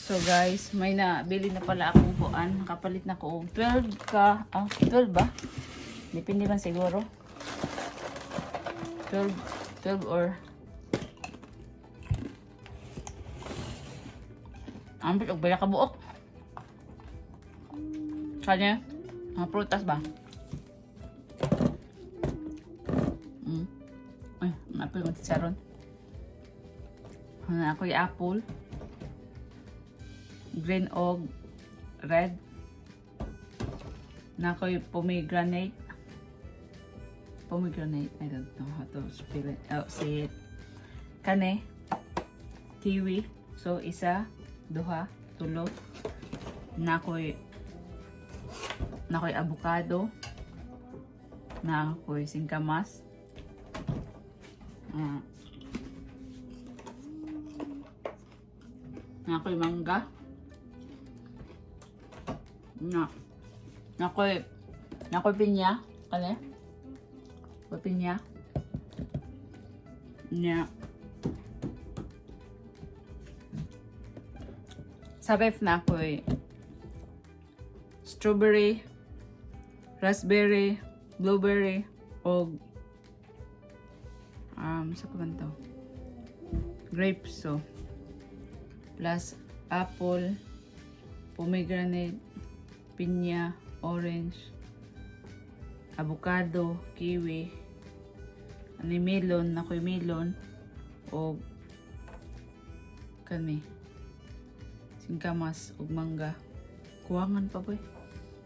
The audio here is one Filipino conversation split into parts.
So guys, may nabili na pala akong kuan. Nakapalit na ko. 12 ka. 12 ba? Depende man siguro. 12 or ambit og baya ka buok. Kanya, mga prutas ba? Ay, apple mo chicharon. Ako yung apple. Green og red. Na ako yung pomegranate. Pomegranate. I don't know how to spell it. Oh, say it. Kane. Kiwi. So, isa, duha, tulo. Na ako yung avocado. Na ako yung singkamas. Na ako yung mangga. Na ako yung pinya. Kale? Pinya. Na. Sa ref na ako yung strawberry, raspberry, blueberry, o sa pa man to? Grapes, so plus apple, pomegranate, pinya, orange, avocado, kiwi, melon, nakoy melon, o kani singkamas ug mangga. Kuwangan pa boy.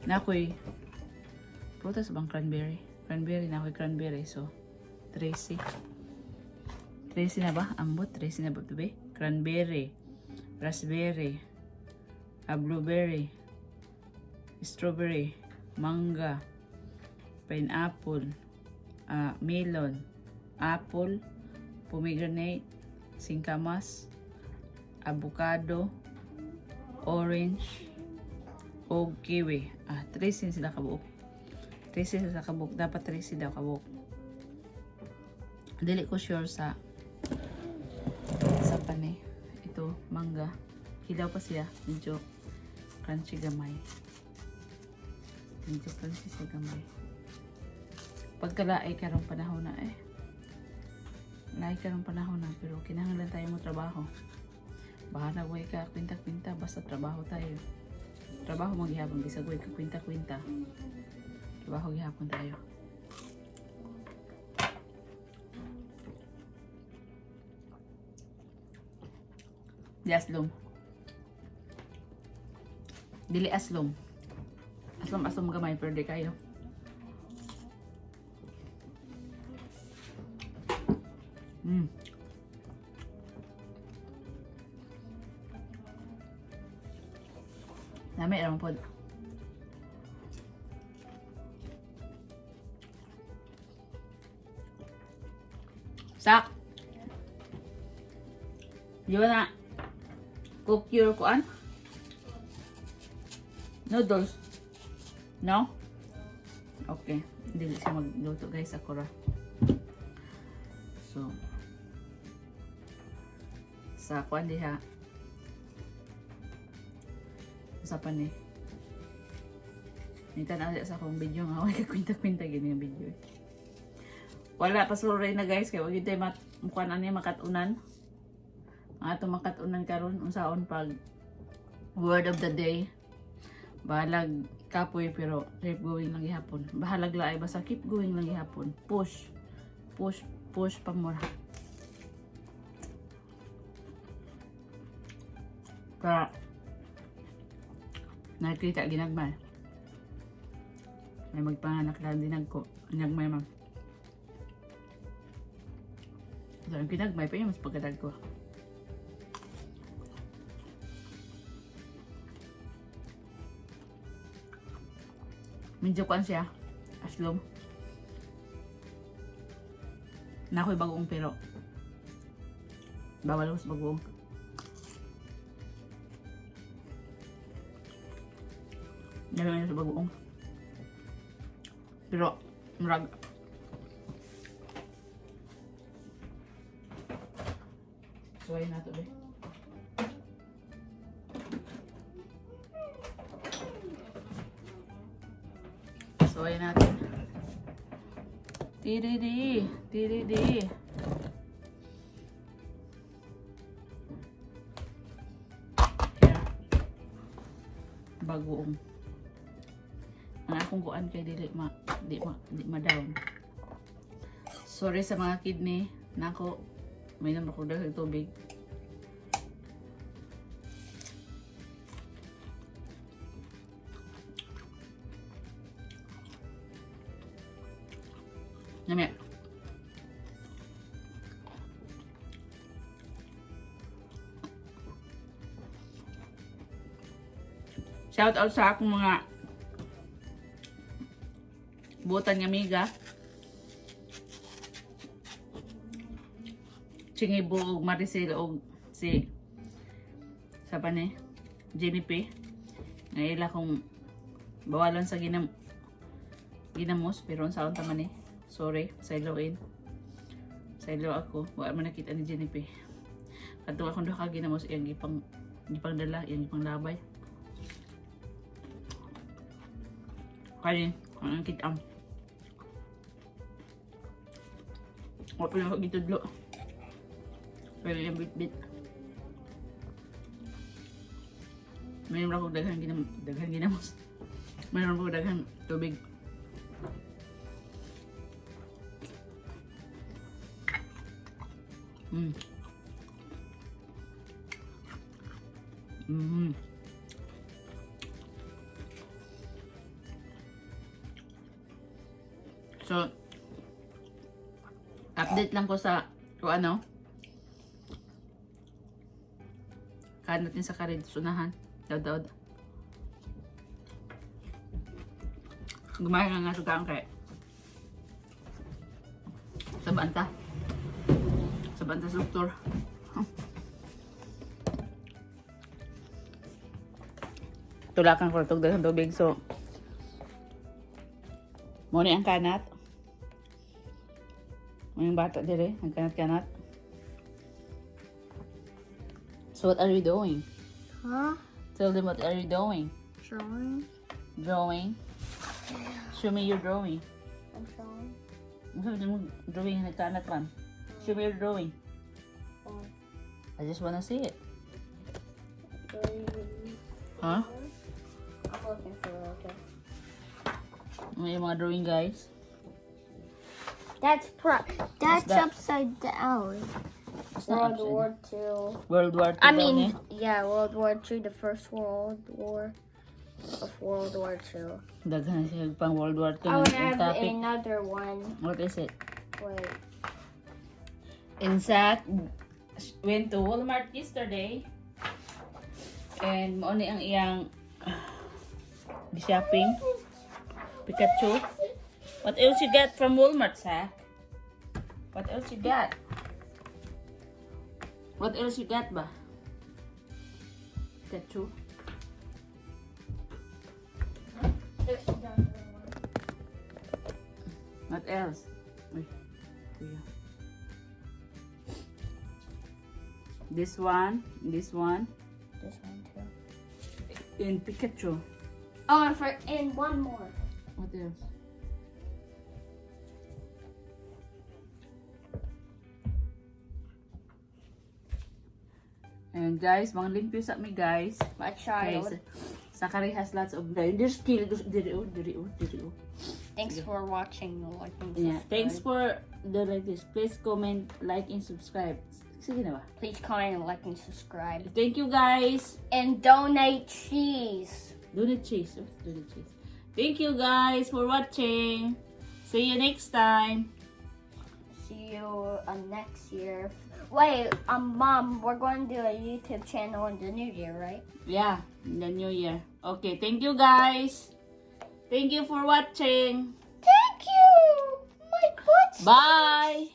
Nakoy prutas bang cranberry? Cranberry, nakoy cranberry, so 13 na ba? Ambot, 13 na ba bebe? Cranberry, raspberry, blueberry, strawberry, mangga, pineapple, melon, apple, pomegranate, singkamas, avocado, orange, o kiwi. 13 sila kabuok. 13 sila kabuok. Dapat 13 daw kabuok. Dili ko sure sa pani. Ito, mangga. Hilaw pa siya. Medyo crunchy gamay. Medyo crunchy siya gamay. Pagkalaay karong panahon na laay karong panahon na, pero kinahanglan tayo mo trabaho. Bahala way ka kwinta-kwinta, basta trabaho tayo. Trabaho maghihapon, bisag way ka kwinta-kwinta. Trabaho gihapon tayo. Di aslom. Dili aslom. Aslom gamay, pero di kayo. Lami lang po. Sak. Yun na. Cook your kuan? Noodles. No? Okay. Hindi siya magluto guys. Ako ra. So. Sa kuan diha. Sa pan eh. Minta na sa akong video nga. Huwag kakwinta-kwinta gini yung video. Wala pa suray na guys. Kaya huwag yun tayo mukha na niya makatunan. Ato makatunan karon unsaon pag word of the day. Bahalag kapoy pero keep going lang gihapon. Bahalag laay basta keep going lang gihapon. Push pa mura. Para nakita ginagmay. May magpanganak lang dinag ko. Ginagmay man. So, ang ginagmay pa yun mas pagkadag ko. Medyo kuan siya. Aslom. Na ako'y bagoong pero bawal ako sa bagoong. Dalawa sa bagoong. Pero murag suway na ito, be. Lagay natin. Tiridi. Tiridi. Here. Bagoong. Ang akong kuan kay di ma-down. Sorry sa mga kidney. Nako, may naman ako dahil tubig. Yummy. Shout out sa akong mga butan nga miga. Chingibo og Maricel og si sapa ni Jenny P. Nga ila kong bawalan sa ginamos pero unsaon ta man ni. Sorry, sayloin. Saylo ako. Wala man nakita ni Jenny P. Kadto akong duha ka ginamos iyang gipang dala, iyang gipang labay. Kaya ang kitam. Wala pa lang gitudlo. Pero yung bit-bit. Mayroon ako daghang ginamos. Mayroon ako daghang tubig. So, update lang ko sa kung ano. Kain natin sa karin, sunahan. Daud-daud. Gumahin nga sugang kay sa banta. Sa banta sa doktor. Tulakan ko itong daghang tubig. So, muna ang kanat. Yung bata dire, ang kanat-kanat. So what are you doing? Huh? Tell them what are you doing? Drawing? Drawing? Show me your drawing. I'm drawing. Sabi mo, drawing na kanat man. Show me your drawing. Oh. I just wanna see it. Drawing. Huh? I'm looking for it, okay. May mga drawing, guys. That's that? upside down. It's not World War upside II. World War II I daw mean, ni. yeah, World War II, the first World War of World War II. Daghan siya pang World War II. I would Ang have topic. another one. What is it? Wait. Insat went to Walmart yesterday. And mauni ang iyang shopping. Pikachu. What else you got from Walmart, Zach? What else you got? What else you got ba? Pikachu. What else? Uy, kuya. This one, This one too. and Pikachu. Oh, and one more. What else? And guys, mga limpyo sa mi guys. My Guys, child. sa kari has lots of there's still diri. Thanks for watching. Like and Yeah, thanks subscribe. for the like this. Please comment, like, and subscribe. Sige na ba? Please comment, like, and subscribe. Thank you guys. And donate cheese. Donut cheese. Oh, donut cheese. Thank you guys for watching. See you next time. See you next year. Wait, Mom, we're going to do a YouTube channel in the new year, right? Yeah, in the new year. Okay, thank you guys. Thank you for watching. Thank you! My butt's Bye.